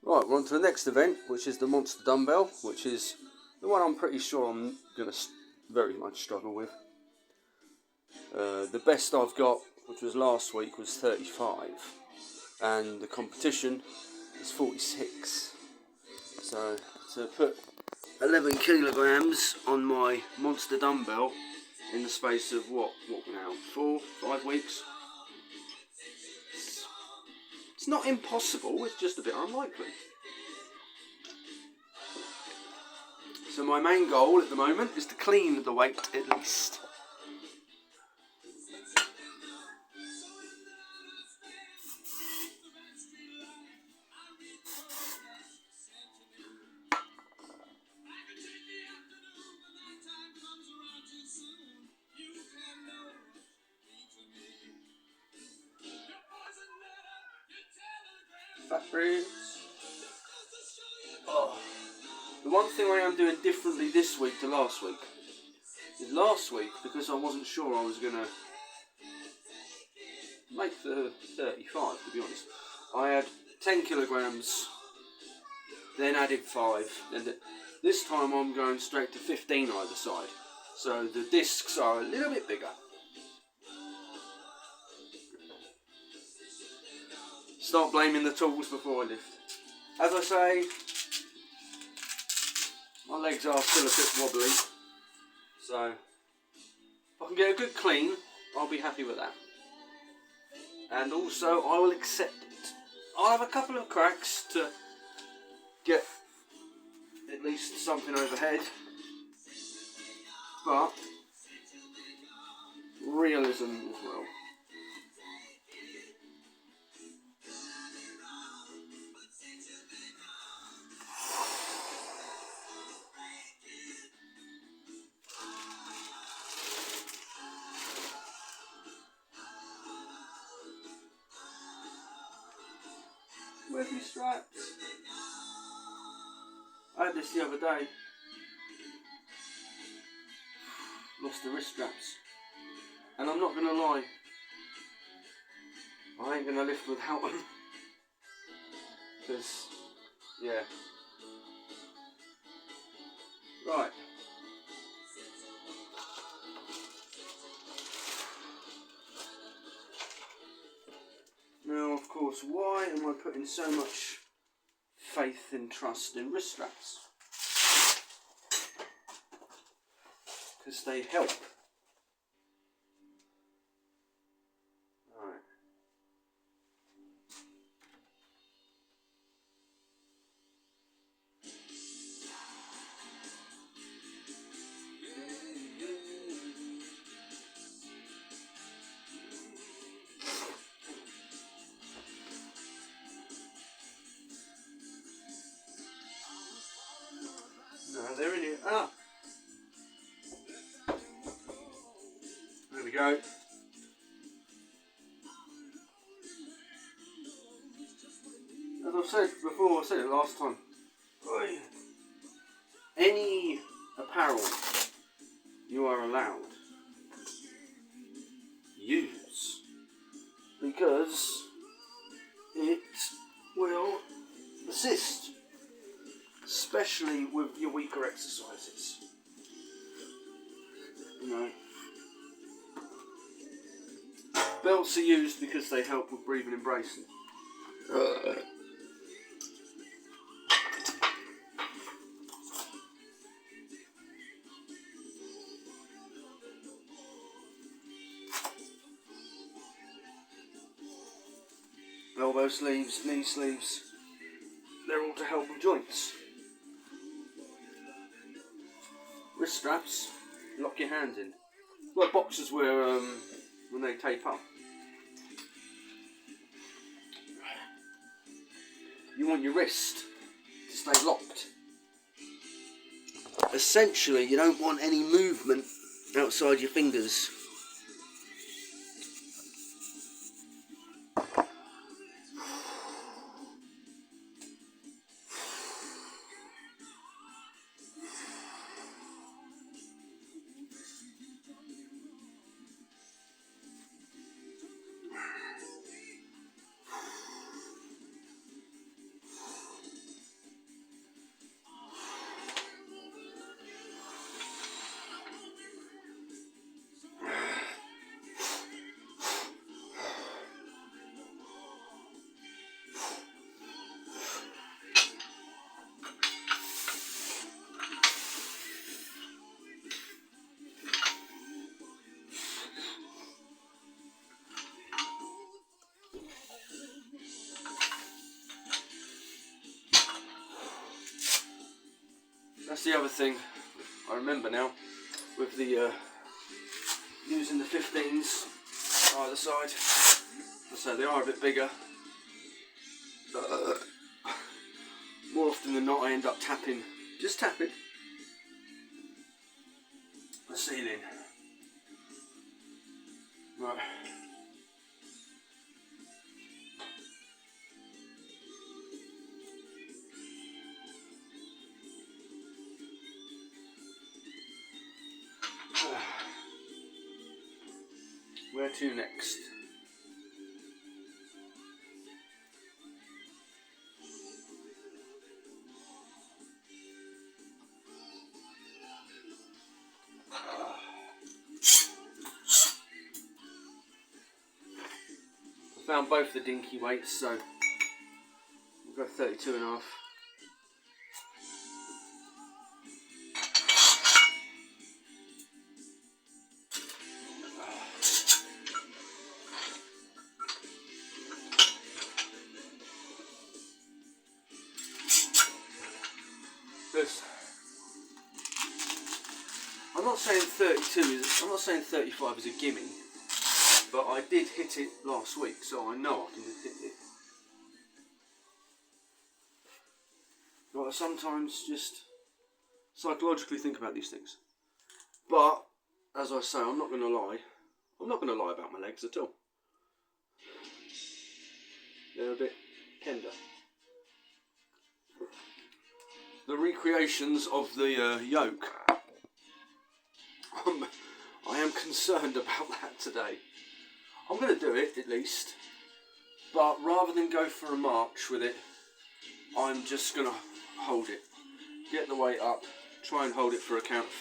Right, we're on to the next event, which is the monster dumbbell, which is the one I'm pretty sure I'm going to very much struggle with. The best I've got, which was last week, was 35, and the competition is 46. So to put 11 kilograms on my monster dumbbell in the space of what now, 4-5 weeks? It's not impossible, it's just a bit unlikely. So my main goal at the moment is to clean the weight at least. Fat breeds. Oh. The one thing I am doing differently this week to last week is last week, because I wasn't sure I was going to make the 35, to be honest, I had 10 kilograms, then added 5, and this time I'm going straight to 15 either side, so the discs are a little bit bigger. Start blaming the tools before I lift. As I say, my legs are still a bit wobbly, so if I can get a good clean, I'll be happy with that. And also, I will accept it. I'll have a couple of cracks to get at least something overhead, but realism as well. Where's my straps? I had this the other day. Lost the wrist straps. And I'm not going to lie, I ain't going to lift without them. Because, yeah. Right. Now, of course, why am I putting so much faith and trust in wrist straps? Because they help. Right. No, they're in here. Ah! There we go. As I've said before, I said it last time. Any apparel you are allowed use, because it will assist, especially with your weaker exercises. You know, belts are used because they help with breathing and bracing. Elbow sleeves, knee sleeves, they're all to help with joints. Wrist straps, lock your hand in. Like boxers wear when they tape up. You want your wrist to stay locked. Essentially, you don't want any movement outside your fingers. That's the other thing I remember now with the using the 15s either side. So they are a bit bigger. More often than not I end up tapping, just tapping the ceiling. Right. Where to next? I found both the dinky weights, so we'll go 32.5. This, I'm not saying 32 is, I'm not saying 35 is a gimme, but I did hit it last week, so I know I can just hit it. But I sometimes just psychologically think about these things. But, as I say, I'm not going to lie. I'm not going to lie about my legs at all. They're a bit tender. The recreations of the yoke, I am concerned about that today. I'm going to do it at least, but rather than go for a march with it, I'm just going to hold it. Get the weight up, try and hold it for a count of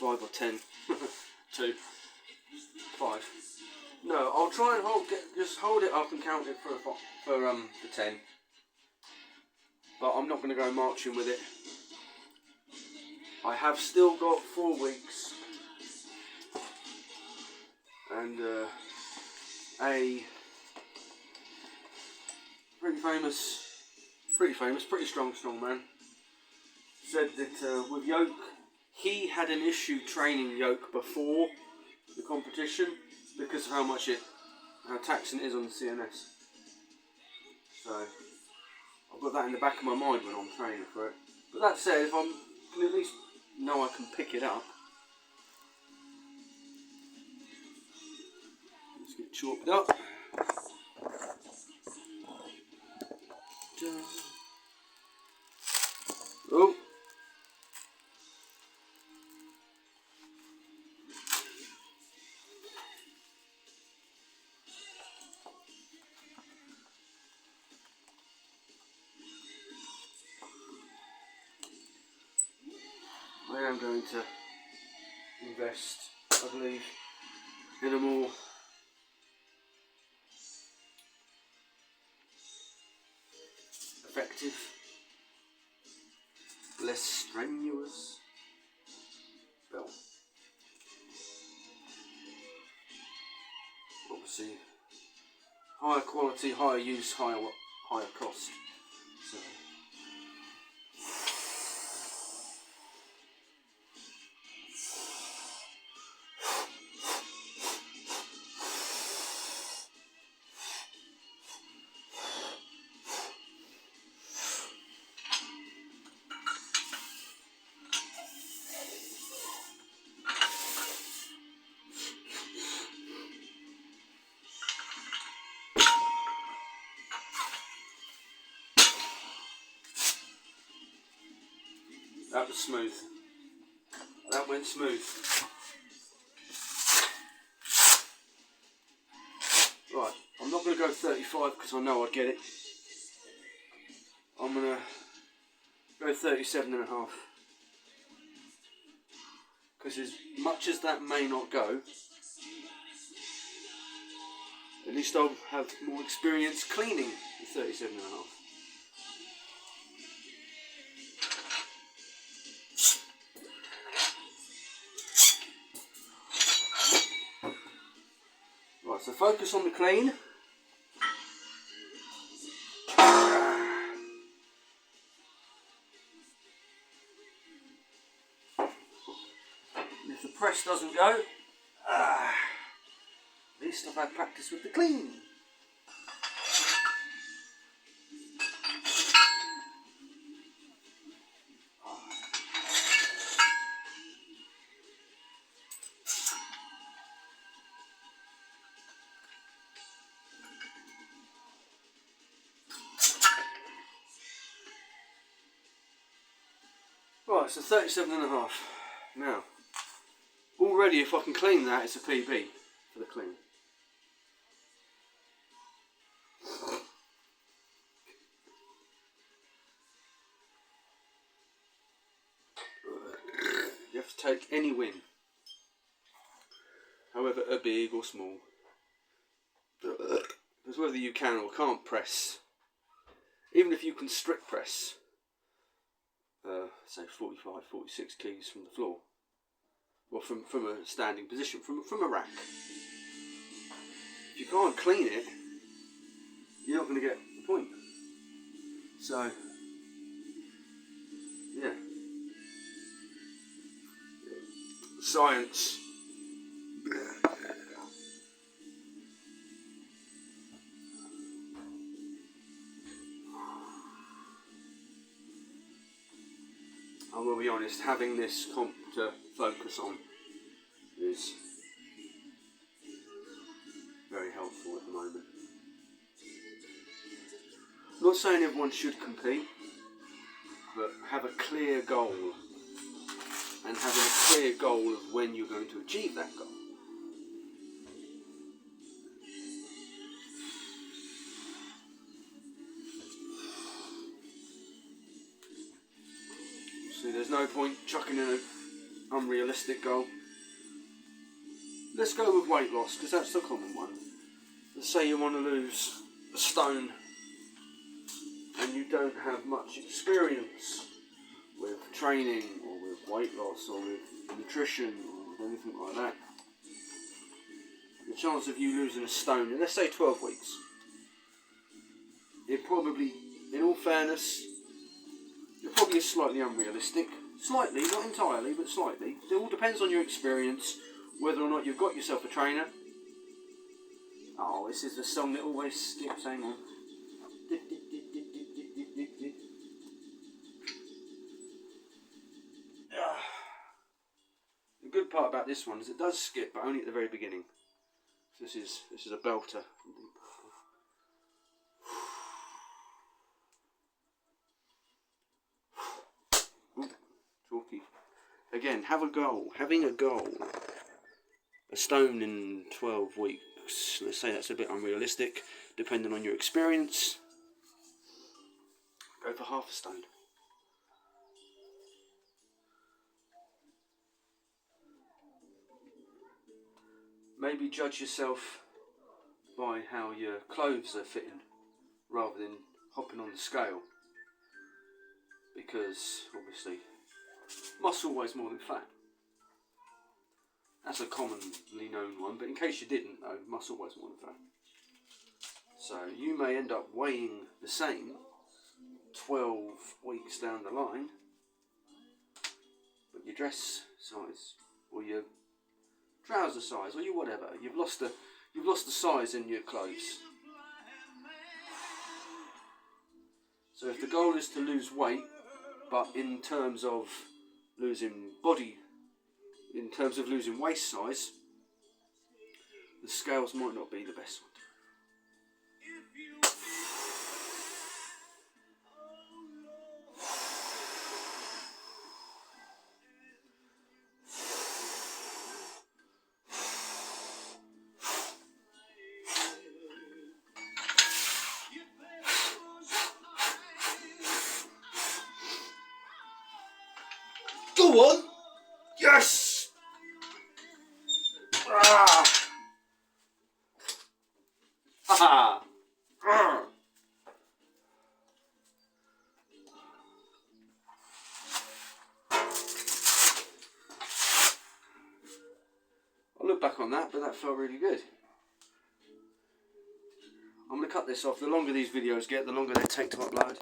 5 or 10. 2, 5. No, I'll try and just hold it up and count it for 10. But I'm not going to go marching with it. I have still got 4 weeks and a pretty strong man said that with yoke, he had an issue training yoke before the competition because of how taxing it is on the CNS. So I've got that in the back of my mind when I'm training for it. But that said, if I can at least know I can pick it up. Let's get chalked up. Oh. I am going to invest, I believe, in a more effective, less strenuous belt. Obviously, higher quality, higher use, higher cost. So. That was smooth. That went smooth. Right, I'm not going to go 35 because I know I'd get it. I'm going to go 37.5. Because as much as that may not go, at least I'll have more experience cleaning the 37.5. So focus on the clean. press doesn't go, at least I've had practice with the clean. Right, so 37.5. Now, already if I can clean that, it's a PB for the clean. You have to take any win, however big or small, because whether you can or can't press, even if you can strict press, say 45, 46 keys from the floor, or from a standing position, from a rack. If you can't clean it, you're not going to get the point. So, yeah. Science. I will be honest, having this comp to focus on is very helpful at the moment. I'm not saying everyone should compete, but have a clear goal, and having a clear goal of when you're going to achieve that goal. See, there's no point chucking in an unrealistic goal. Let's go with weight loss, because that's the common one. Let's say you want to lose a stone and you don't have much experience with training or with weight loss or with nutrition or with anything like that. The chance of you losing a stone in, let's say 12 weeks, it probably, in all fairness, it probably is slightly unrealistic. Slightly, not entirely, but slightly. It all depends on your experience, whether or not you've got yourself a trainer. Oh, this is the song that always skips, hang on. The good part about this one is it does skip, but only at the very beginning. So this is a belter. Talky. Again, have a goal. Having a goal. A stone in 12 weeks. Let's say that's a bit unrealistic, depending on your experience. Go for half a stone. Maybe judge yourself by how your clothes are fitting, rather than hopping on the scale. Because, obviously, muscle weighs more than fat. That's a commonly known one, but in case you didn't know, muscle weighs more than fat. So you may end up weighing the same 12 weeks down the line, but your dress size, or your trouser size, or your whatever, you've lost the size in your clothes. So if the goal is to lose weight, but in terms of losing body, in terms of losing waist size, the scales might not be the best one. Go on! Yes! Ah! Ha! Ah! I'll look back on that, but that felt really good. I'm going to cut this off. The longer these videos get, the longer they take to upload.